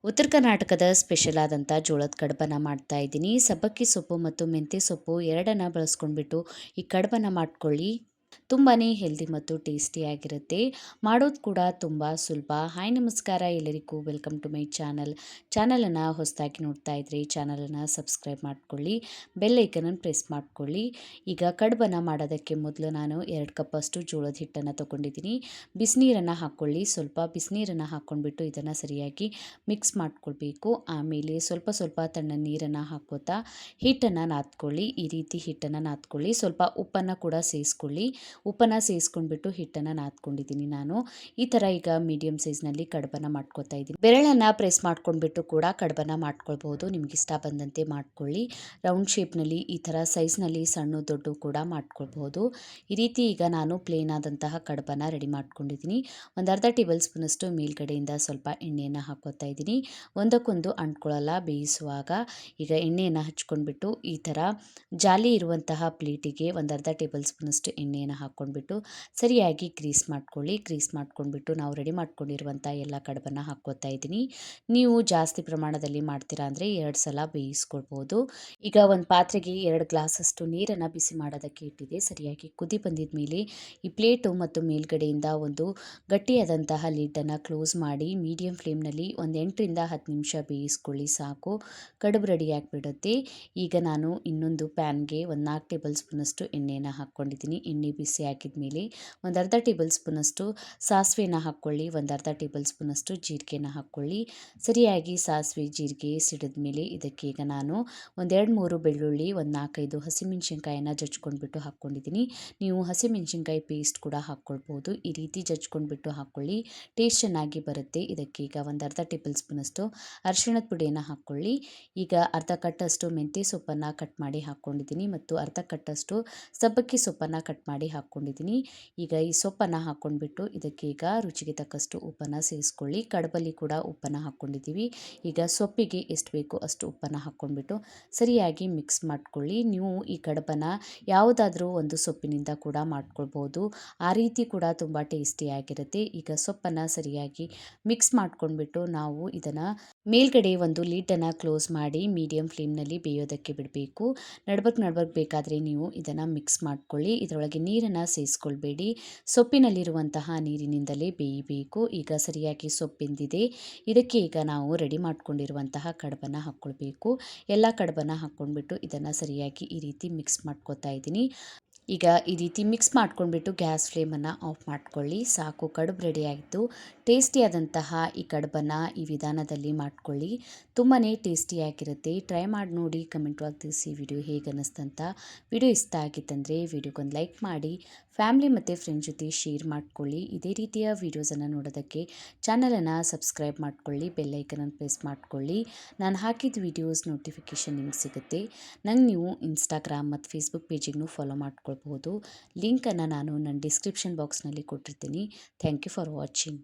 ಉತ್ತರ ಕರ್ನಾಟಕದ ಸ್ಪೆಷಲ್ ಆದಂಥ ಜೋಳದ ಕಡುಬನ್ನ ಮಾಡ್ತಾ ಇದ್ದೀನಿ. ಸಬ್ಬಕ್ಕಿ ಸೊಪ್ಪು ಮತ್ತು ಮೆಂತ್ಯ ಸೊಪ್ಪು ಎರಡನ್ನ ಬಳಸ್ಕೊಂಡ್ಬಿಟ್ಟು ಈ ಕಡುಬನ್ನ ಮಾಡ್ಕೊಳ್ಳಿ. ತುಂಬಾ ಹೆಲ್ದಿ ಮತ್ತು ಟೇಸ್ಟಿಯಾಗಿರುತ್ತೆ. ಮಾಡೋದು ಕೂಡ ತುಂಬ ಸುಲಭ. ಹಾಯ್ ನಮಸ್ಕಾರ ಎಲ್ಲರಿಗೂ, ವೆಲ್ಕಮ್ ಟು ಮೈ ಚಾನಲನ್ನು ಹೊಸದಾಗಿ ನೋಡ್ತಾ ಇದ್ರಿ ಚಾನಲನ್ನು ಸಬ್ಸ್ಕ್ರೈಬ್ ಮಾಡ್ಕೊಳ್ಳಿ, ಬೆಲ್ ಐಕನನ್ನು ಪ್ರೆಸ್ ಮಾಡ್ಕೊಳ್ಳಿ. ಈಗ ಕಡುಬನ್ನು ಮಾಡೋದಕ್ಕೆ ಮೊದಲು ನಾನು 2 ಕಪ್ಪಷ್ಟು ಜೋಳದ ಹಿಟ್ಟನ್ನು ತೊಗೊಂಡಿದ್ದೀನಿ. ಬಿಸಿನೀರನ್ನು ಹಾಕ್ಕೊಳ್ಳಿ. ಸ್ವಲ್ಪ ಬಿಸಿನೀರನ್ನು ಹಾಕ್ಕೊಂಡ್ಬಿಟ್ಟು ಇದನ್ನು ಸರಿಯಾಗಿ ಮಿಕ್ಸ್ ಮಾಡ್ಕೊಳ್ಬೇಕು. ಆಮೇಲೆ ಸ್ವಲ್ಪ ಸ್ವಲ್ಪ ತಣ್ಣ ನೀರನ್ನು ಹಾಕೋತಾ ಹಿಟ್ಟನ್ನು ನಾದ್ಕೊಳ್ಳಿ. ಈ ರೀತಿ ಹಿಟ್ಟನ್ನು ನಾದ್ಕೊಳ್ಳಿ. ಸ್ವಲ್ಪ ಉಪ್ಪನ್ನು ಕೂಡ ಸೇರಿಸ್ಕೊಳ್ಳಿ. ಉಪ್ಪನ್ನು ಸೇರಿಸ್ಕೊಂಡ್ಬಿಟ್ಟು ಹಿಟ್ಟನ್ನು ನಾದ್ಕೊಂಡಿದ್ದೀನಿ ನಾನು. ಈ ಥರ ಈಗ ಮೀಡಿಯಮ್ ಸೈಜ್ನಲ್ಲಿ ಕಡುಬನ್ನು ಮಾಡ್ಕೊತಾ ಇದ್ದೀನಿ. ಬೆರಳನ್ನು ಪ್ರೆಸ್ ಮಾಡ್ಕೊಂಡ್ಬಿಟ್ಟು ಕೂಡ ಕಡುಬನ್ನು ಮಾಡ್ಕೊಳ್ಬೋದು. ನಿಮ್ಗೆ ಇಷ್ಟ ಬಂದಂತೆ ಮಾಡ್ಕೊಳ್ಳಿ. ರೌಂಡ್ ಶೇಪ್ನಲ್ಲಿ ಈ ಥರ ಸೈಜ್ನಲ್ಲಿ ಸಣ್ಣ ದೊಡ್ಡ ಕೂಡ ಮಾಡ್ಕೊಳ್ಬೋದು. ಈ ರೀತಿ ಈಗ ನಾನು ಪ್ಲೇನ್ ಆದಂತಹ ಕಡುಬನ್ನು ರೆಡಿ ಮಾಡ್ಕೊಂಡಿದ್ದೀನಿ. ಒಂದು ಅರ್ಧ ಟೇಬಲ್ ಸ್ಪೂನಷ್ಟು ಮೇಲ್ಗಡೆಯಿಂದ ಸ್ವಲ್ಪ ಎಣ್ಣೆಯನ್ನು ಹಾಕೋತಾ ಇದ್ದೀನಿ. ಒಂದಕ್ಕೊಂದು ಅಂಟ್ಕೊಳ್ಳಲ್ಲ ಬೇಯಿಸುವಾಗ. ಈಗ ಎಣ್ಣೆಯನ್ನು ಹಚ್ಕೊಂಡ್ಬಿಟ್ಟು ಈ ಥರ ಜಾಲಿ ಇರುವಂತಹ ಪ್ಲೇಟಿಗೆ ಒಂದು ಅರ್ಧ ಟೇಬಲ್ ಸ್ಪೂನಷ್ಟು ಎಣ್ಣೆಯನ್ನು ಹಾಕ್ಕೊಂಡ್ಬಿಟ್ಟು ಸರಿಯಾಗಿ ಗ್ರೀಸ್ ಮಾಡ್ಕೊಳ್ಳಿ. ಗ್ರೀಸ್ ಮಾಡ್ಕೊಂಡ್ಬಿಟ್ಟು ನಾವು ರೆಡಿ ಮಾಡ್ಕೊಂಡಿರುವಂಥ ಎಲ್ಲ ಕಡುಬನ್ನು ಹಾಕ್ಕೋತಾ ಇದ್ದೀನಿ. ನೀವು ಜಾಸ್ತಿ ಪ್ರಮಾಣದಲ್ಲಿ ಮಾಡ್ತೀರಾ ಅಂದರೆ 2 ಸಲ ಬೇಯಿಸ್ಕೊಳ್ಬೋದು. ಈಗ ಒಂದು ಪಾತ್ರೆಗೆ 2 ಗ್ಲಾಸಷ್ಟು ನೀರನ್ನು ಬಿಸಿ ಮಾಡೋದಕ್ಕೆ ಇಟ್ಟಿದೆ. ಸರಿಯಾಗಿ ಕುದಿ ಬಂದಿದ ಮೇಲೆ ಈ ಪ್ಲೇಟು ಮತ್ತು ಮೇಲ್ಗಡೆಯಿಂದ ಒಂದು ಗಟ್ಟಿಯಾದಂತಹ ಲಿಡ್ಡನ್ನು ಕ್ಲೋಸ್ ಮಾಡಿ ಮೀಡಿಯಂ ಫ್ಲೇಮ್ನಲ್ಲಿ ಒಂದು 8ರಿಂದ 10 ನಿಮಿಷ ಬೇಯಿಸ್ಕೊಳ್ಳಿ ಸಾಕು. ಕಡುಬು ರೆಡಿಯಾಗಿಬಿಡುತ್ತೆ. ಈಗ ನಾನು ಇನ್ನೊಂದು ಪ್ಯಾನ್ಗೆ ಒಂದು 4 ಟೇಬಲ್ ಸ್ಪೂನಷ್ಟು ಎಣ್ಣೆಯನ್ನು ಹಾಕ್ಕೊಂಡಿದ್ದೀನಿ. ಎಣ್ಣೆ ಬಿಸಿ ಹಾಕಿದ ಮೇಲೆ ಒಂದು ಅರ್ಧ ಟೇಬಲ್ ಸ್ಪೂನಷ್ಟು ಸಾಸಿವೆನ ಹಾಕ್ಕೊಳ್ಳಿ. ಒಂದು ಅರ್ಧ ಟೇಬಲ್ ಸ್ಪೂನಷ್ಟು ಜೀರಿಗೆನ ಹಾಕ್ಕೊಳ್ಳಿ. ಸರಿಯಾಗಿ ಸಾಸಿವೆ ಜೀರಿಗೆ ಸಿಡಿದ ಮೇಲೆ ಇದಕ್ಕೆ ಈಗ ನಾನು ಒಂದು 2-3 ಬೆಳ್ಳುಳ್ಳಿ, ಒಂದು 4-5 ಹಸಿಮೆಣ್ಸಿನ್ಕಾಯಿನ ಜಜ್ಕೊಂಡ್ಬಿಟ್ಟು ಹಾಕ್ಕೊಂಡಿದ್ದೀನಿ. ನೀವು ಹಸಿಮೆಣ್ಸಿನ್ಕಾಯಿ ಪೇಸ್ಟ್ ಕೂಡ ಹಾಕ್ಕೊಳ್ಬೋದು. ಈ ರೀತಿ ಜಜ್ಕೊಂಡ್ಬಿಟ್ಟು ಹಾಕ್ಕೊಳ್ಳಿ, ಟೇಸ್ಟ್ ಚೆನ್ನಾಗಿ ಬರುತ್ತೆ. ಇದಕ್ಕೆ ಈಗ ಒಂದು ಅರ್ಧ ಟೇಬಲ್ ಸ್ಪೂನಷ್ಟು ಅರಿಶಿಣದ ಪುಡಿಯನ್ನು ಹಾಕ್ಕೊಳ್ಳಿ. ಈಗ ಅರ್ಧ ಕಟ್ಟಷ್ಟು ಮೆಂತ್ಯ ಸೊಪ್ಪನ್ನು ಕಟ್ ಮಾಡಿ ಹಾಕ್ಕೊಂಡಿದ್ದೀನಿ ಮತ್ತು ಅರ್ಧ ಕಟ್ಟಷ್ಟು ಸಬ್ಬಕ್ಕಿ ಸೊಪ್ಪನ್ನು ಕಟ್ ಮಾಡಿ ಹಾಕ್ಕೊಂಡಿದ್ದೀನಿ. ಈಗ ಈ ಸೊಪ್ಪನ್ನು ಹಾಕ್ಕೊಂಡ್ಬಿಟ್ಟು ಇದಕ್ಕೆ ಈಗ ರುಚಿಗೆ ತಕ್ಕಷ್ಟು ಉಪ್ಪನ್ನು ಸೇರಿಸ್ಕೊಳ್ಳಿ. ಕಡುಬಲ್ಲಿ ಕೂಡ ಉಪ್ಪನ್ನು ಹಾಕ್ಕೊಂಡಿದ್ದೀವಿ. ಈಗ ಸೊಪ್ಪಿಗೆ ಎಷ್ಟು ಬೇಕೋ ಅಷ್ಟು ಉಪ್ಪನ್ನು ಹಾಕ್ಕೊಂಡ್ಬಿಟ್ಟು ಸರಿಯಾಗಿ ಮಿಕ್ಸ್ ಮಾಡ್ಕೊಳ್ಳಿ. ನೀವು ಈ ಕಡುಬನ್ನು ಯಾವುದಾದ್ರೂ ಒಂದು ಸೊಪ್ಪಿನಿಂದ ಕೂಡ ಮಾಡ್ಕೊಳ್ಬೋದು. ಆ ರೀತಿ ಕೂಡ ತುಂಬ ಟೇಸ್ಟಿಯಾಗಿರುತ್ತೆ. ಈಗ ಸೊಪ್ಪನ್ನು ಸರಿಯಾಗಿ ಮಿಕ್ಸ್ ಮಾಡ್ಕೊಂಡ್ಬಿಟ್ಟು ನಾವು ಇದನ್ನು ಮೇಲ್ಗಡೆ ಒಂದು ಲಿಡ್ಡನ್ನು ಕ್ಲೋಸ್ ಮಾಡಿ ಮೀಡಿಯಂ ಫ್ಲೇಮ್ನಲ್ಲಿ ಬೇಯೋದಕ್ಕೆ ಬಿಡಬೇಕು. ನಡ್ಬರ್ಕ್ ಬೇಕಾದರೆ ನೀವು ಇದನ್ನು ಮಿಕ್ಸ್ ಮಾಡ್ಕೊಳ್ಳಿ. ಇದರೊಳಗೆ ನೀರನ್ನು ಸೇರಿಸ್ಕೊಳ್ಬೇಡಿ. ಸೊಪ್ಪಿನಲ್ಲಿರುವಂತಹ ನೀರಿನಿಂದಲೇ ಬೇಯಬೇಕು. ಈಗ ಸರಿಯಾಗಿ ಸೊಪ್ಪು ಬೆಂದಿದೆ. ಇದಕ್ಕೆ ಈಗ ನಾವು ರೆಡಿ ಮಾಡ್ಕೊಂಡಿರುವಂತಹ ಕಡುಬನ್ನು ಹಾಕ್ಕೊಳ್ಬೇಕು. ಎಲ್ಲ ಕಡುಬನ್ನು ಹಾಕ್ಕೊಂಡ್ಬಿಟ್ಟು ಇದನ್ನು ಸರಿಯಾಗಿ ಈ ರೀತಿ ಮಿಕ್ಸ್ ಮಾಡ್ಕೊತಾ ಇದ್ದೀನಿ. ಈಗ ಈ ರೀತಿ ಮಿಕ್ಸ್ ಮಾಡ್ಕೊಂಡ್ಬಿಟ್ಟು ಗ್ಯಾಸ್ ಫ್ಲೇಮನ್ನು ಆಫ್ ಮಾಡ್ಕೊಳ್ಳಿ. ಸಾಕು, ಕಡುಬು ರೆಡಿ ಆಯಿತು. ಟೇಸ್ಟಿಯಾದಂತಹ ಈ ಕಡುಬನ್ನು ಈ ವಿಧಾನದಲ್ಲಿ ಮಾಡ್ಕೊಳ್ಳಿ. ತುಂಬಾ ಟೇಸ್ಟಿಯಾಗಿರುತ್ತೆ. ಟ್ರೈ ಮಾಡಿ ನೋಡಿ, ಕಮೆಂಟ್ ಒಳಗೆ ತಿಳಿಸಿ ವಿಡಿಯೋ ಹೇಗೆ ಅನ್ನಿಸ್ತಂತ. ವಿಡಿಯೋ ಇಷ್ಟ ಆಗಿತ್ತಂದರೆ ವಿಡಿಯೋಗೊಂದು ಲೈಕ್ ಮಾಡಿ, ಫ್ಯಾಮಿಲಿ ಮತ್ತು ಫ್ರೆಂಡ್ಸ್ ಜೊತೆ ಶೇರ್ ಮಾಡ್ಕೊಳ್ಳಿ. ಇದೇ ರೀತಿಯ ವೀಡಿಯೋಸನ್ನು ನೋಡೋದಕ್ಕೆ ಚಾನಲನ್ನು ಸಬ್ಸ್ಕ್ರೈಬ್ ಮಾಡ್ಕೊಳ್ಳಿ, ಬೆಲ್ ಐಕನನ್ನು ಪ್ರೆಸ್ ಮಾಡ್ಕೊಳ್ಳಿ. ನಾನು ಹಾಕಿದ ವೀಡಿಯೋಸ್ ನೋಟಿಫಿಕೇಷನ್ ನಿಮ್ಗೆ ಸಿಗುತ್ತೆ. ನಂಗೆ ನೀವು ಇನ್ಸ್ಟಾಗ್ರಾಮ್ ಮತ್ತು ಫೇಸ್ಬುಕ್ ಪೇಜಿಗೂ ಫಾಲೋ ಮಾಡ್ಕೊಳ್ಬೋದು. ಲಿಂಕನ್ನು ನಾನು ನನ್ನ ಡಿಸ್ಕ್ರಿಪ್ಷನ್ ಬಾಕ್ಸ್ನಲ್ಲಿ ಕೊಟ್ಟಿರ್ತೀನಿ. Thank you for watching.